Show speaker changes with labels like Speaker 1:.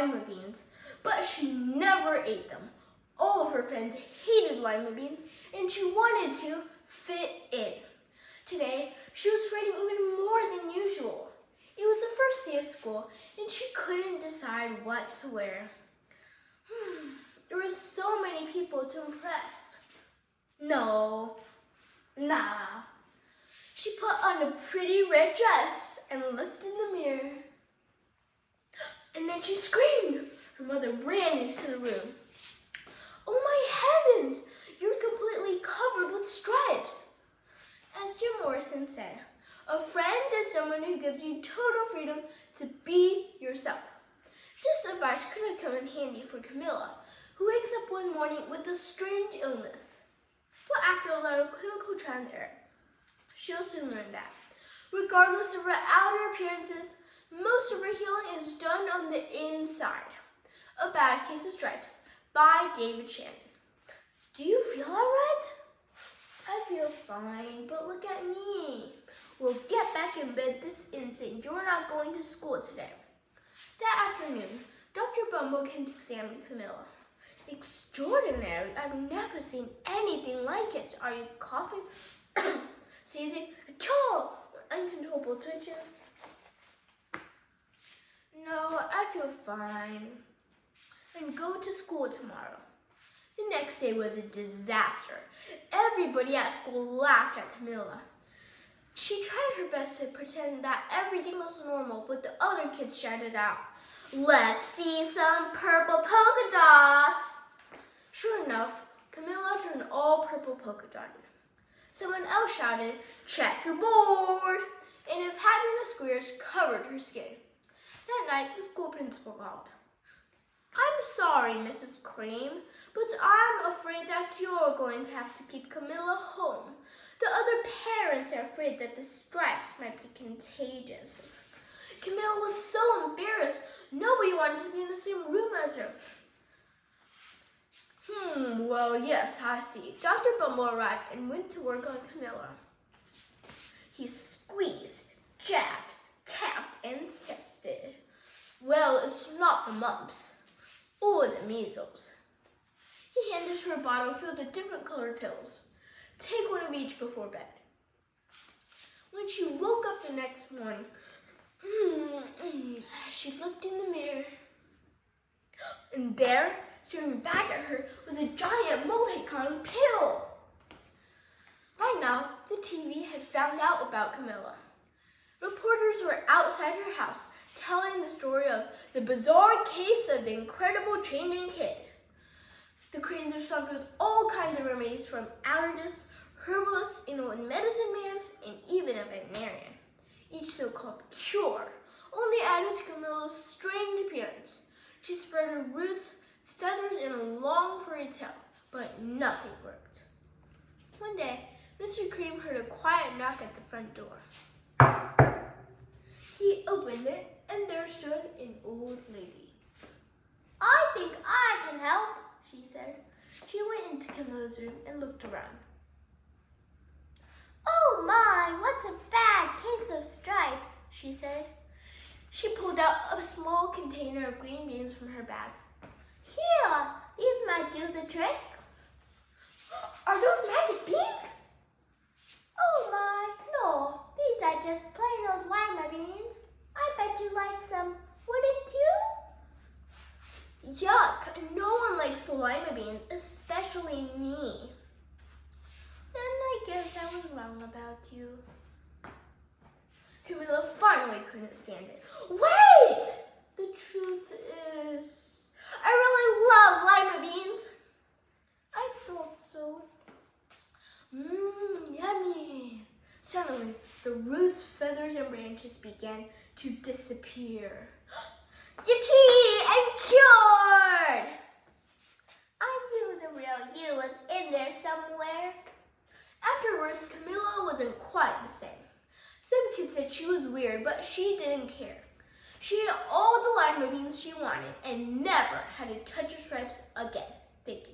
Speaker 1: lima beans, but she never ate them. All of her friends hated lima beans, and she wanted to fit in. Today, she was fretting even more than usual. It was the first day of school, and she couldn't decide what to wear. There were so many people to impress. Nah. She put on a pretty red dress and looked in the mirror. And then she screamed. Her mother ran into the room. "Oh my heavens, you're completely covered with stripes." As Jim Morrison said, a friend is someone who gives you total freedom to be yourself. This advice could have come in handy for Camilla, who wakes up one morning with a strange illness. But after a lot of clinical trial and error, she'll soon learn that, regardless of her outer appearances, most of her healing is done on the inside. A Bad Case of Stripes by David Shannon. Do you feel all right? I feel fine, but look at me. We'll get back in bed this instant. You're not going to school today. That afternoon, Dr. Bumble came to examine Camilla. Extraordinary. I've never seen anything like it. Are you coughing, sneezing, or uncontrollable twitching? No, I feel fine. And go to school tomorrow. The next day was a disaster. Everybody at school laughed at Camilla. She tried her best to pretend that everything was normal, but the other kids shouted out, "Let's see some purple polka dots." Sure enough, Camilla turned all purple polka dotted. Someone else shouted, "Check your board," and a pattern of squares covered her skin. That night, the school principal called. "I'm sorry, Mrs. Cream, but I'm afraid that you're going to have to keep Camilla home. The other parents are afraid that the stripes might be contagious." Camilla was so embarrassed, nobody wanted to be in the same room as her. Well, yes, I see. Dr. Bumble arrived and went to work on Camilla. He squeezed, jabbed, tapped, and tested. Well, it's not the mumps or the measles. He handed her a bottle filled with different colored pills. Take one of each before bed. When she woke up the next morning, she looked in the mirror. And there, staring back at her, was a giant multicolored pill. By now, the TV had found out about Camilla. Reporters were outside her house telling the story of the bizarre case of the incredible changing kid. The cranes are stocked with all kinds of remedies from allergists, herbalists, an old medicine man, and even a veterinarian. Each so-called cure only added to Camilla's strange appearance. She spread her roots, feathers, and a long furry tail, but nothing worked. One day, Mr. Cream heard a quiet knock at the front door. He opened it, and there stood an old lady. "I think I can help," she said. She went into Camilla's room and looked around. "Oh my, what's a bad case of stripes?" she said. She pulled out a small container of green beans from her bag. "Here, these might do the trick." "Are those magic beans?" "Oh my, no, these are just plain old lima beans. I bet you like some, wouldn't you?" "Yuck, no one likes lima beans, especially me." "Then I guess I was wrong about you." Camilla finally couldn't stand it. "Wait! The truth is, I really love lima beans." "I thought so." Yummy. Suddenly, the roots, feathers, and branches began to disappear. Yippee! I'm cured! I knew the real you was in there somewhere. Afterwards, Camilla wasn't quite the same. Some kids said she was weird, but she didn't care. She ate all the lima beans she wanted and never had to touch her stripes again. Thank you.